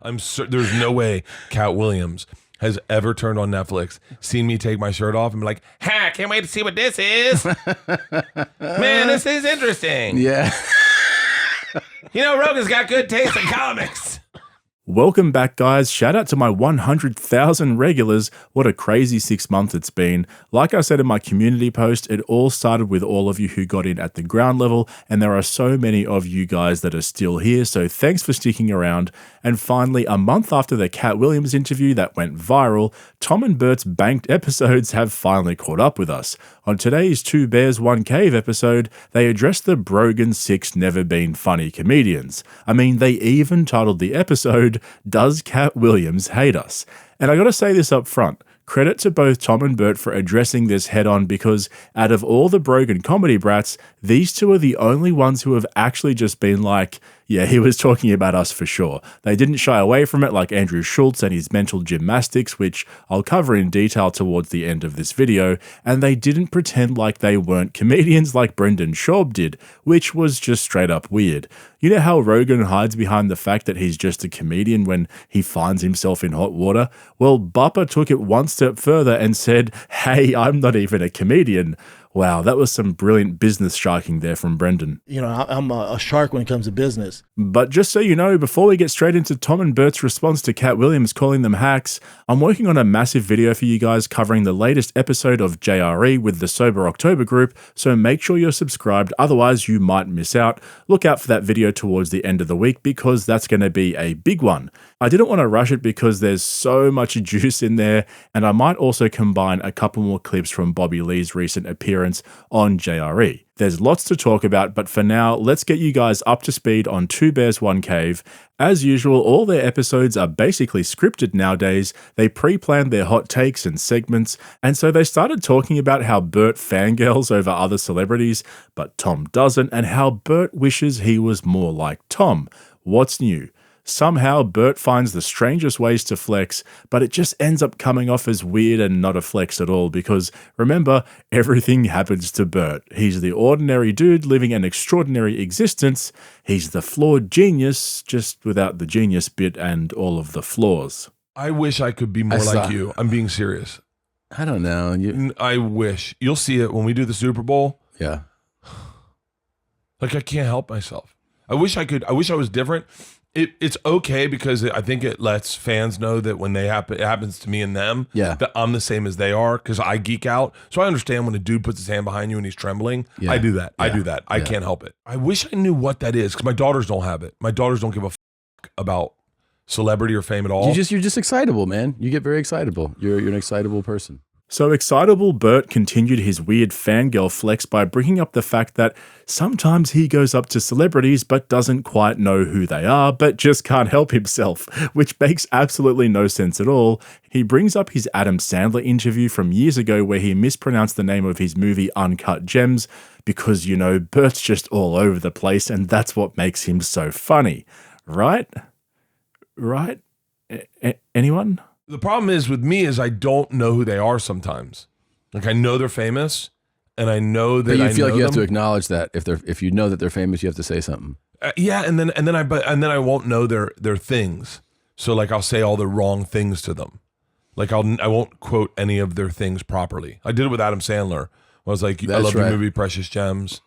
There's no way Katt Williams has ever turned on Netflix, seen me take my shirt off, and be like, "Ha! Can't wait to see what this is. Man, this is interesting." Yeah. Rogan's got good taste in comics. Welcome back, guys. Shout out to my 100,000 regulars. What a crazy 6 months it's been. Like I said in my community post, it all started with all of you who got in at the ground level, and there are so many of you guys that are still here, so thanks for sticking around. And finally, a month after the Katt Williams interview that went viral, Tom and Bert's banked episodes have finally caught up with us. On today's Two Bears, One Cave episode, they addressed the Brogan 6 never been funny comedians. I mean, they even titled the episode, "Does Katt Williams Hate Us?" And I gotta say this up front. Credit to both Tom and Bert for addressing this head on, because out of all the Brogan comedy brats, these two are the only ones who have actually just been like, yeah, he was talking about us for sure. They didn't shy away from it like Andrew Schulz and his mental gymnastics, which I'll cover in detail towards the end of this video, and they didn't pretend like they weren't comedians like Brendan Schaub did, which was just straight up weird. You know how Rogan hides behind the fact that he's just a comedian when he finds himself in hot water? Well, Bupper took it one step further and said, "Hey, I'm not even a comedian." Wow, that was some brilliant business sharking there from Brendan. I'm a shark when it comes to business. But just so you know, before we get straight into Tom and Bert's response to Katt Williams calling them hacks, I'm working on a massive video for you guys covering the latest episode of JRE with the Sober October group, so make sure you're subscribed, otherwise you might miss out. Look out for that video towards the end of the week because that's going to be a big one. I didn't want to rush it because there's so much juice in there, and I might also combine a couple more clips from Bobby Lee's recent appearance on JRE. There's lots to talk about, but for now, let's get you guys up to speed on Two Bears, One Cave. As usual, all their episodes are basically scripted nowadays. They pre-planned their hot takes and segments, and so they started talking about how Bert fangirls over other celebrities, but Tom doesn't, and how Bert wishes he was more like Tom. What's new? Somehow, Bert finds the strangest ways to flex, but it just ends up coming off as weird and not a flex at all because, remember, everything happens to Bert. He's the ordinary dude living an extraordinary existence. He's the flawed genius, just without the genius bit and all of the flaws. I wish I could be more like you. I'm being serious. I don't know. I wish. You'll see it when we do the Super Bowl. Yeah. Like, I can't help myself. I wish I could. I wish I was different. It's okay because I think it lets fans know that when it happens to me and them, that I'm the same as they are because I geek out. So I understand when a dude puts his hand behind you and he's trembling. Yeah. I do that. Yeah. I do that. I can't help it. I wish I knew what that is because my daughters don't have it. My daughters don't give a fuck about celebrity or fame at all. You're just excitable, man. You get very excitable. You're an excitable person. So excitable Bert continued his weird fangirl flex by bringing up the fact that sometimes he goes up to celebrities but doesn't quite know who they are, but just can't help himself, which makes absolutely no sense at all. He brings up his Adam Sandler interview from years ago where he mispronounced the name of his movie Uncut Gems because, Bert's just all over the place and that's what makes him so funny. Right? Anyone? The problem is with me is I don't know who they are sometimes. Like I know they're famous, and I know that. But you feel like you have to acknowledge that if you know that they're famous, you have to say something. Yeah, and then I won't know their things. So like I'll say all the wrong things to them. Like I won't quote any of their things properly. I did it with Adam Sandler. I was like, I love your movie Precious Gems.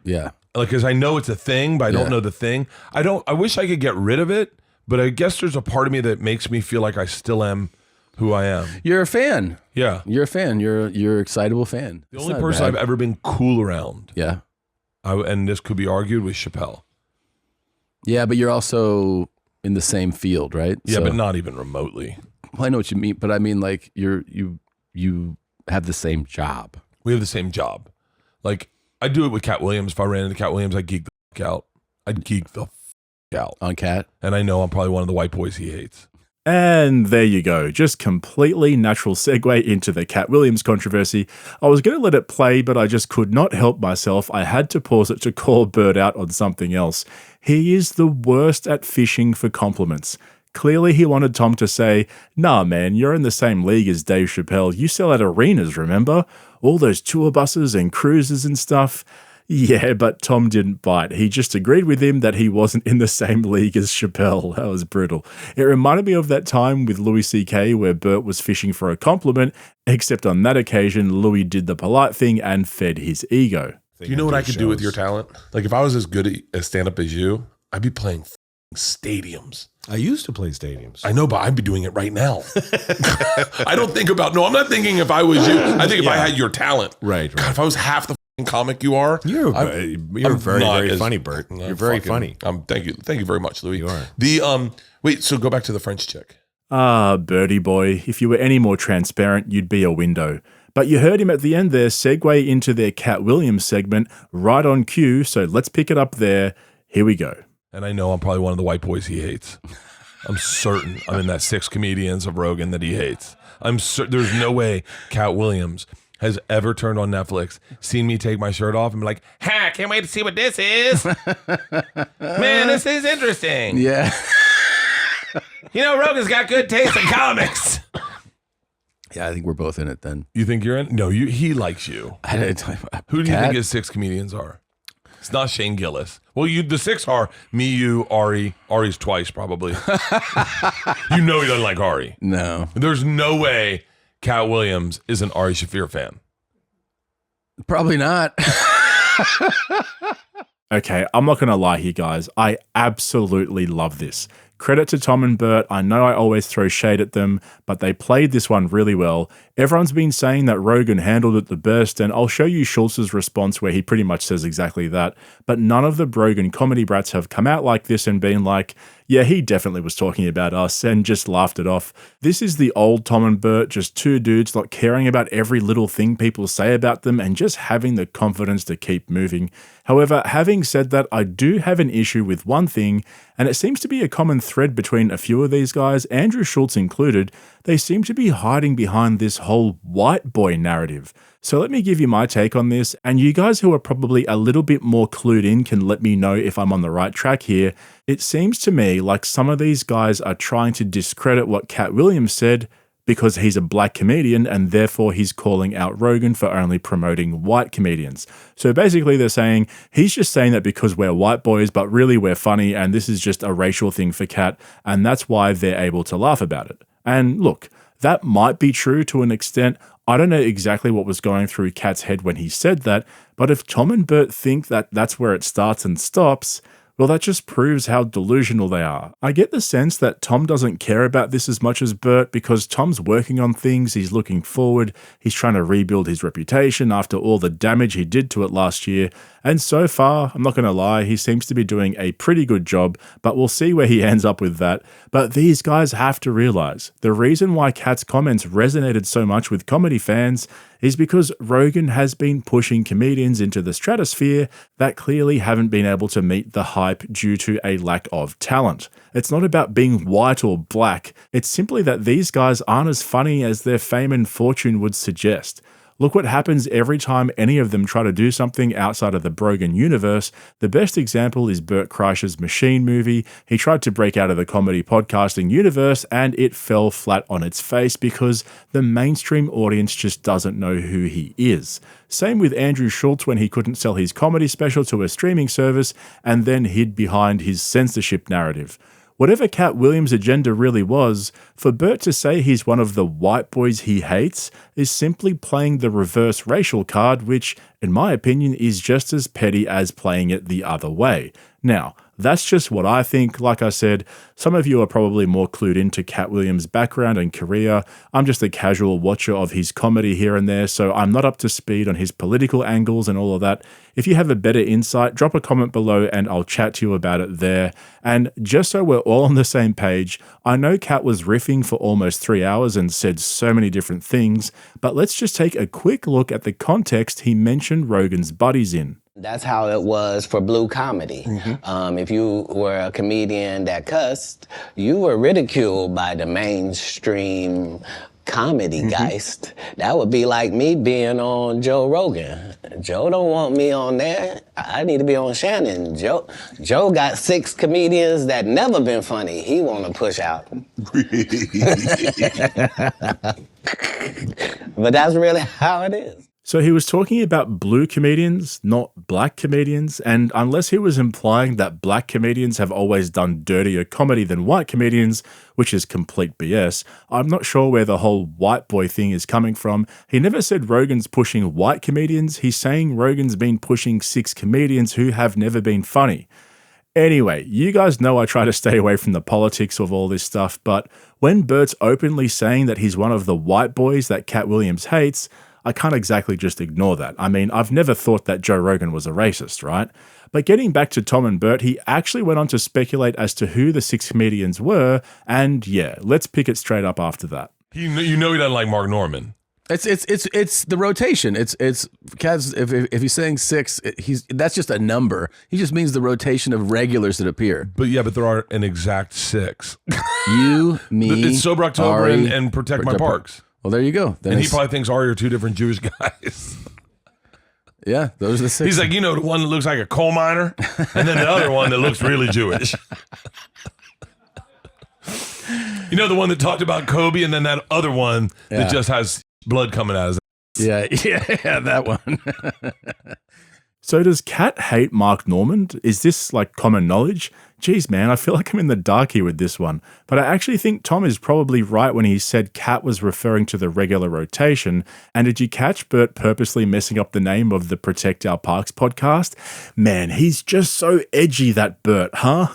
Yeah, like because I know it's a thing, but I don't know the thing. I wish I could get rid of it. But I guess there's a part of me that makes me feel like I still am who I am. You're a fan. Yeah. You're a fan. You're an excitable fan. The only person I've ever been cool around. Yeah. And this could be argued with Chappelle. Yeah, but you're also in the same field, right? Yeah, but not even remotely. Well, I know what you mean, but I mean like you have the same job. We have the same job. Like I do it with Katt Williams. If I ran into Katt Williams, I'd geek the fuck out. I'd geek the out on Katt, and I know I'm probably one of the white boys he hates. And there you go, just completely natural segue into the Katt Williams controversy. I was going to let it play, but I just could not help myself. I had to pause it to call Bert out on something else. He is the worst at fishing for compliments. Clearly he wanted Tom to say, "Nah man, you're in the same league as Dave Chappelle. You sell at arenas, remember? All those tour buses and cruises and stuff." Yeah, but Tom didn't bite. He just agreed with him that he wasn't in the same league as Chappelle. That was brutal. It reminded me of that time with Louis C.K. where Bert was fishing for a compliment, except on that occasion, Louis did the polite thing and fed his ego. Do you know what I could do with your talent? Like if I was as good at stand-up as you, I'd be playing stadiums. I used to play stadiums. I know, but I'd be doing it right now. I don't think about, I'm not thinking if I was you. I think if I had your talent. Right. God, if I was half the comic you are. You're very funny, Bert. You're very funny. Thank you very much, Louis. You are. Wait, so go back to the French chick. Bertie boy, if you were any more transparent, you'd be a window. But you heard him at the end there segue into their Katt Williams segment right on cue, so let's pick it up there. Here we go. And I know I'm probably one of the white boys he hates. I'm certain I'm in that 6 comedians of Rogan that he hates. There's no way Katt Williams has ever turned on Netflix, seen me take my shirt off and be like, ha, can't wait to see what this is. Man, this is interesting. Yeah. Rogan's got good taste in comics. Yeah, I think we're both in it then. You think you're in? No, he likes you. Who do you Kat? think his 6 comedians are? It's not Shane Gillis. Well, the 6 are me, you, Ari. Ari's twice, probably. He doesn't like Ari. No. There's no way Katt Williams is an Ari Shaffir fan. Probably not. Okay, I'm not going to lie here, guys. I absolutely love this. Credit to Tom and Bert. I know I always throw shade at them, but they played this one really well. Everyone's been saying that Rogan handled it the best, and I'll show you Schulz's response where he pretty much says exactly that. But none of the Rogan comedy brats have come out like this and been like, yeah, he definitely was talking about us, and just laughed it off. This is the old Tom and Bert, just two dudes not caring about every little thing people say about them and just having the confidence to keep moving. However, having said that, I do have an issue with one thing, and it seems to be a common thread between a few of these guys, Andrew Schulz included. They seem to be hiding behind this whole white boy narrative. So let me give you my take on this, and you guys who are probably a little bit more clued in can let me know if I'm on the right track here. It seems to me like some of these guys are trying to discredit what Katt Williams said because he's a black comedian and therefore he's calling out Rogan for only promoting white comedians. So basically they're saying he's just saying that because we're white boys, but really we're funny and this is just a racial thing for Katt, and that's why they're able to laugh about it. And look, that might be true to an extent. I don't know exactly what was going through Katt's head when he said that, but if Tom and Bert think that that's where it starts and stops, well, that just proves how delusional they are. I get the sense that Tom doesn't care about this as much as Bert because Tom's working on things, he's looking forward, he's trying to rebuild his reputation after all the damage he did to it last year, and so far, I'm not going to lie, he seems to be doing a pretty good job, but we'll see where he ends up with that. But these guys have to realize the reason why Katt's comments resonated so much with comedy fans is because Rogan has been pushing comedians into the stratosphere that clearly haven't been able to meet the hype due to a lack of talent. It's not about being white or black, it's simply that these guys aren't as funny as their fame and fortune would suggest. Look what happens every time any of them try to do something outside of the Rogan universe. The best example is Bert Kreischer's Machine movie. He tried to break out of the comedy podcasting universe and it fell flat on its face because the mainstream audience just doesn't know who he is. Same with Andrew Schulz when he couldn't sell his comedy special to a streaming service and then hid behind his censorship narrative. Whatever Katt Williams' agenda really was, for Bert to say he's one of the white boys he hates is simply playing the reverse racial card, which, in my opinion, is just as petty as playing it the other way. Now, that's just what I think. Like I said, some of you are probably more clued into Katt Williams' background and career. I'm just a casual watcher of his comedy here and there, so I'm not up to speed on his political angles and all of that. If you have a better insight, drop a comment below and I'll chat to you about it there. And just so we're all on the same page, I know Katt was riffing for almost 3 hours and said so many different things, but let's just take a quick look at the context he mentioned Rogan's buddies in. That's how it was for blue comedy. If you were a comedian that cussed, you were ridiculed by the mainstream comedy geist. That would be like me being on Joe Rogan. Joe don't want me on there. I need to be on Shannon. Joe got 6 comedians that never been funny. He want to push out. But that's really how it is. So he was talking about blue comedians, not black comedians, and unless he was implying that black comedians have always done dirtier comedy than white comedians, which is complete BS, I'm not sure where the whole white boy thing is coming from. He never said Rogan's pushing white comedians, he's saying Rogan's been pushing 6 comedians who have never been funny. Anyway, you guys know I try to stay away from the politics of all this stuff, but when Bert's openly saying that he's one of the white boys that Katt Williams hates, I can't exactly just ignore that. I mean, I've never thought that Joe Rogan was a racist, right? But getting back to Tom and Bert, he actually went on to speculate as to who the 6 comedians were, and yeah, let's pick it straight up after that. You know he doesn't like Mark Norman. It's the rotation. It's Katt's, if he's saying 6, that's just a number. He just means the rotation of regulars that appear. But there aren't an exact 6. You, me, it's Sober October Ari, and Protect My Parks. Well, there you go. Then and he probably thinks Ari are 2 different Jewish guys. Yeah, those are the 6. He's like, the one that looks like a coal miner, and then the other one that looks really Jewish. The one that talked about Kobe, and then that other one that just has blood coming out of his ass. Yeah, that one. So does Katt hate Mark Norman? Is this like common knowledge? Geez, man, I feel like I'm in the dark here with this one. But I actually think Tom is probably right when he said Katt was referring to the regular rotation. And did you catch Bert purposely messing up the name of the Protect Our Parks podcast? Man, he's just so edgy, that Bert, huh?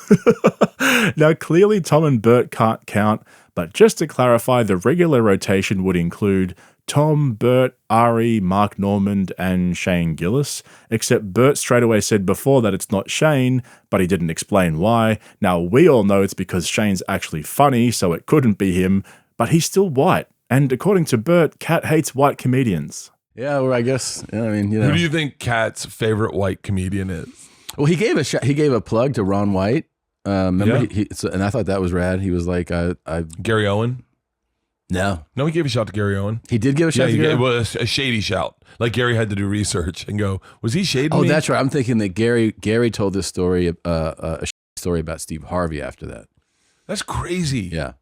Now, clearly Tom and Bert can't count, but just to clarify, the regular rotation would include Tom, Bert, Ari, Mark Normand, and Shane Gillis, except Bert straight away said before that it's not Shane, but he didn't explain why. Now, we all know it's because Shane's actually funny, so it couldn't be him, but he's still white. And according to Bert, Katt hates white comedians. Yeah, well, I guess, Who do you think Katt's favorite white comedian is? Well, he gave a plug to Ron White. Remember, and I thought that was rad. He was like, Gary Owen? No, he gave a shout to Gary Owen. He did give a shout to Gary? It was a shady shout. Like Gary had to do research and go, was he shading me? Oh, that's right. I'm thinking that Gary told this story, a story about Steve Harvey after that. That's crazy. Yeah.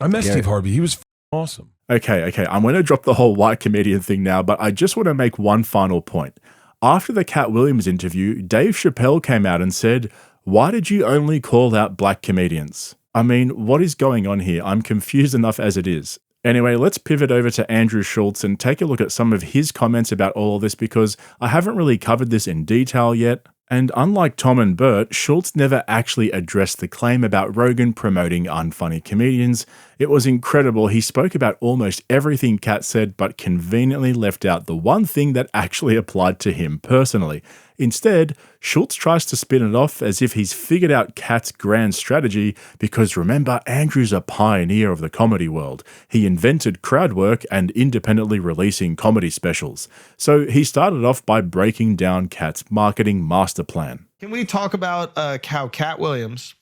I met Steve Harvey. He was awesome. Okay. I'm going to drop the whole white comedian thing now, but I just want to make one final point. After the Katt Williams interview, Dave Chappelle came out and said, "Why did you only call out black comedians?" I mean, what is going on here? I'm confused enough as it is. Anyway, let's pivot over to Andrew Schulz and take a look at some of his comments about all of this because I haven't really covered this in detail yet. And unlike Tom and Bert, Schulz never actually addressed the claim about Rogan promoting unfunny comedians. It was incredible. He spoke about almost everything Katt said, but conveniently left out the one thing that actually applied to him personally. Instead, Schulz tries to spin it off as if he's figured out Katt's grand strategy because remember, Andrew's a pioneer of the comedy world. He invented crowd work and independently releasing comedy specials. So he started off by breaking down Katt's marketing master plan. Can we talk about how Katt Williams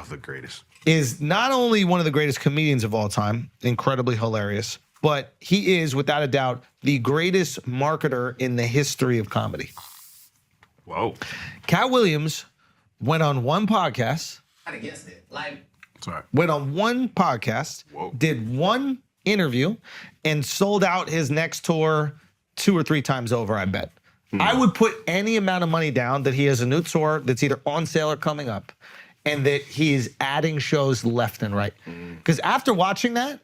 the greatest is not only one of the greatest comedians of all time, incredibly hilarious, but he is, without a doubt, the greatest marketer in the history of comedy. Whoa. Katt Williams went on one podcast. Against it. Went on one podcast, did one interview, and sold out his next tour 2 or 3 times over, I bet. I would put any amount of money down that he has a new tour that's either on sale or coming up, and that he's adding shows left and right. Because after watching that,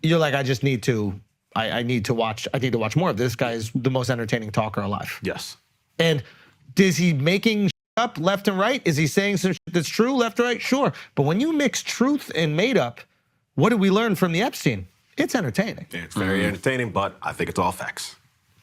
you're like, I need to watch more of this. This guy is the most entertaining talker alive. Yes. And is he making up left and right? Is he saying some shit that's true left and right? Sure. But when you mix truth and made up, what did we learn from the Epstein? It's entertaining. It's very entertaining, but I think it's all facts.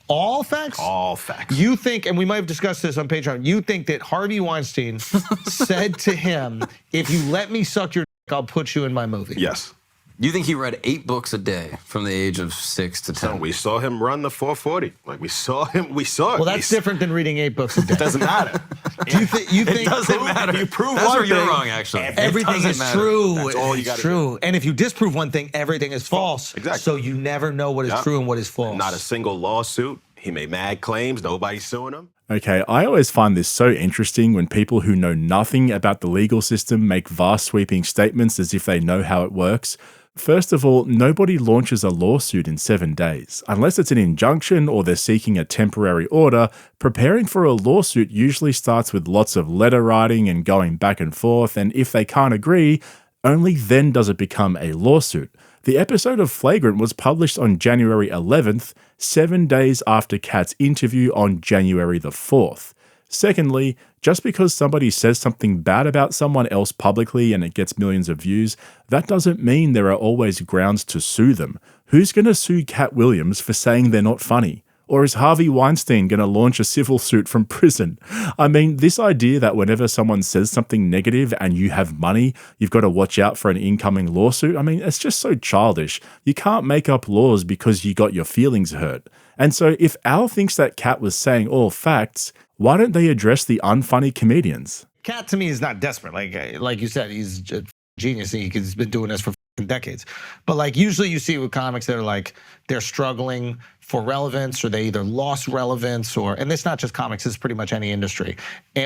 All facts? All facts. You think, and we might have discussed this on Patreon, you think that Harvey Weinstein said to him, if you let me suck your dick, I'll put you in my movie? Yes. You think he read 8 books a day from the age of 6 to 10? No, we saw him run the 440. Like we saw it. Well, that's different than reading 8 books a day. It doesn't matter. You think it doesn't matter. You prove that's one where you're thing, wrong, actually. Everything is true. That's all you got to do. And if you disprove one thing, everything is false. Exactly. So you never know what is true and what is false. Not a single lawsuit. He made mad claims. Nobody's suing him. Okay, I always find this so interesting when people who know nothing about the legal system make vast sweeping statements as if they know how it works. First of all, nobody launches a lawsuit in 7 days. Unless it's an injunction or they're seeking a temporary order, preparing for a lawsuit usually starts with lots of letter writing and going back and forth, and if they can't agree, only then does it become a lawsuit. The episode of Flagrant was published on January 11th, 7 days after Katt's interview on January the 4th. Secondly, just because somebody says something bad about someone else publicly and it gets millions of views, that doesn't mean there are always grounds to sue them. Who's going to sue Katt Williams for saying they're not funny? Or is Harvey Weinstein going to launch a civil suit from prison? I mean, this idea that whenever someone says something negative and you have money, you've got to watch out for an incoming lawsuit, I mean, it's just so childish. You can't make up laws because you got your feelings hurt. And so if Al thinks that Katt was saying all facts, why don't they address the unfunny comedians? Katt to me is not desperate. Like you said, he's a genius. He's been doing this for decades. But like usually you see with comics that are like they're struggling for relevance, or they either lost relevance, and it's not just comics, it's pretty much any industry,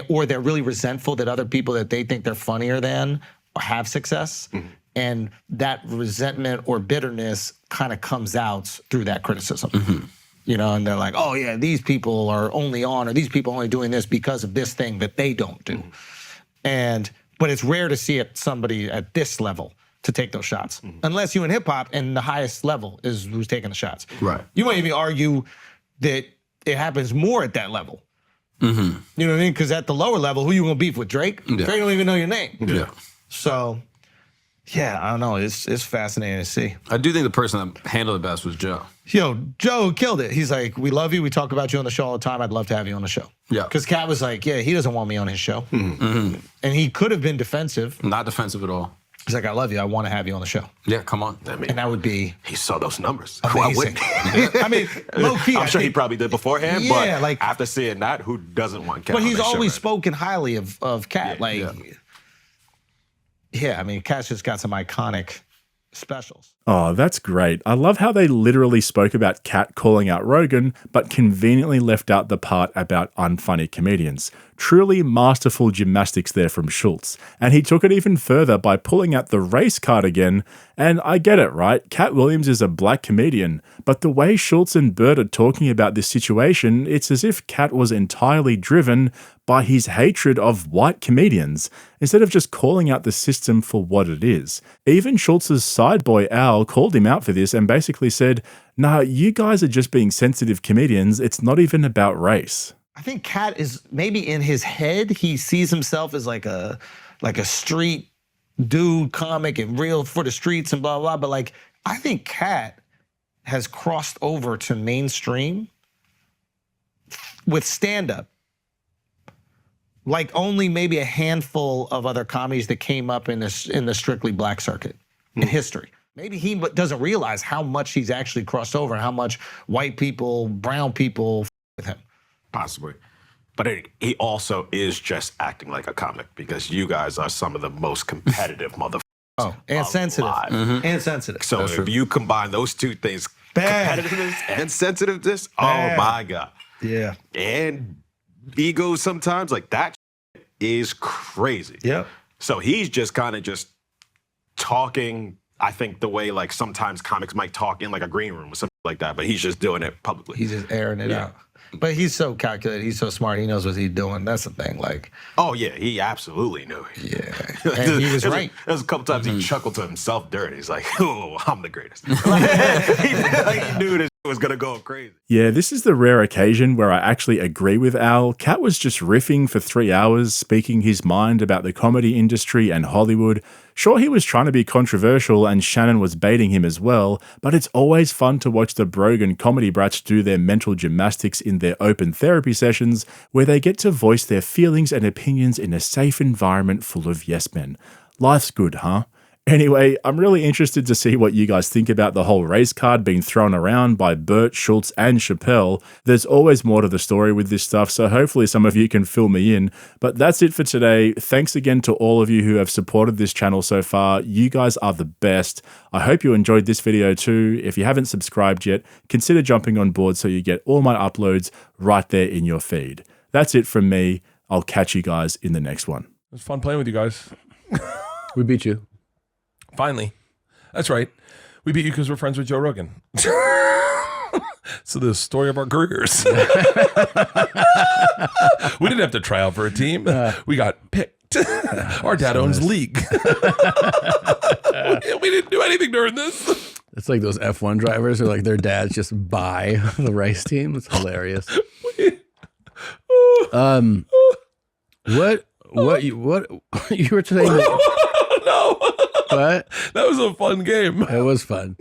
or they're really resentful that other people that they think they're funnier than have success. And that resentment or bitterness kind of comes out through that criticism. You know, and they're like, oh yeah, these people are only on, or these people are only doing this because of this thing that they don't do. But it's rare to see somebody at this level to take those shots. Unless you in hip hop and the highest level is who's taking the shots. Right. You might even argue that it happens more at that level. You know what I mean? Because at the lower level, who you gonna beef with? Drake? Drake don't even know your name. So, yeah, I don't know. It's fascinating to see. I do think the person that handled it best was Joe. Yo, Joe killed it. He's like, we love you. We talk about you on the show all the time. I'd love to have you on the show. Yeah. Because Katt was like, yeah, he doesn't want me on his show. And he could have been defensive. Not defensive at all. He's like, I love you. I want to have you on the show. Yeah, come on. I mean, And that would be he saw those numbers. amazing. Why wouldn't he? I mean, low key. I'm sure he probably did beforehand, Yeah, but like- after seeing that, who doesn't want Katt But on he's their show, always right? spoken highly of Katt. Yeah, I mean, Katt's just got some iconic specials. Oh, that's great. I love how they literally spoke about Katt calling out Rogan, but conveniently left out the part about unfunny comedians. Truly masterful gymnastics there from Schulz. And he took it even further by pulling out the race card again. And I get it, right? Katt Williams is a black comedian. But the way Schulz and Bert are talking about this situation, it's as if Katt was entirely driven by his hatred of white comedians, instead of just calling out the system for what it is. Even Schultz's side boy Al called him out for this and basically said, nah, you guys are just being sensitive comedians. It's not even about race. I think Katt is maybe in his head, he sees himself as like a street dude comic and real for the streets and blah, blah. But like, I think Katt has crossed over to mainstream with stand-up. Like only maybe a handful of other comedies that came up in the strictly black circuit in history. Maybe he doesn't realize how much he's actually crossed over and how much white people, brown people with him. Possibly. But he also is just acting like a comic because you guys are some of the most competitive motherfuckers. Oh, and sensitive. And sensitive. So if you combine those two things, competitiveness and sensitiveness, oh my God. Yeah. And ego sometimes, like that is crazy. Yep. So he's just kind of just talking, I think, the way like sometimes comics might talk in like a green room or something like that, but he's just doing it publicly. He's just airing it out. But he's so calculated. He's so smart. He knows what he's doing. That's the thing. Like, oh yeah, he absolutely knew. Yeah, and he was right. There's a couple times he chuckled to himself dirty. He's like, "Oh, I'm the greatest." he knew this was gonna go crazy. Yeah, this is the rare occasion where I actually agree with Al. Katt was just riffing for 3 hours, speaking his mind about the comedy industry and Hollywood. Sure, he was trying to be controversial and Shannon was baiting him as well, but it's always fun to watch the Brogan comedy brats do their mental gymnastics in their open therapy sessions, where they get to voice their feelings and opinions in a safe environment full of yes men. Life's good, huh? Anyway, I'm really interested to see what you guys think about the whole race card being thrown around by Bert, Schulz, and Chappelle. There's always more to the story with this stuff, so hopefully some of you can fill me in. But that's it for today. Thanks again to all of you who have supported this channel so far. You guys are the best. I hope you enjoyed this video too. If you haven't subscribed yet, consider jumping on board so you get all my uploads right there in your feed. That's it from me. I'll catch you guys in the next one. It was fun playing with you guys. We beat you. Finally. That's right. We beat you because we're friends with Joe Rogan. So the story of our careers. We didn't have to try out for a team. We got picked. Our dad owns league. We didn't do anything during this. It's like those F1 drivers are like their dads just buy the race team. It's hilarious. What you were saying? No. What? That was a fun game. It was fun.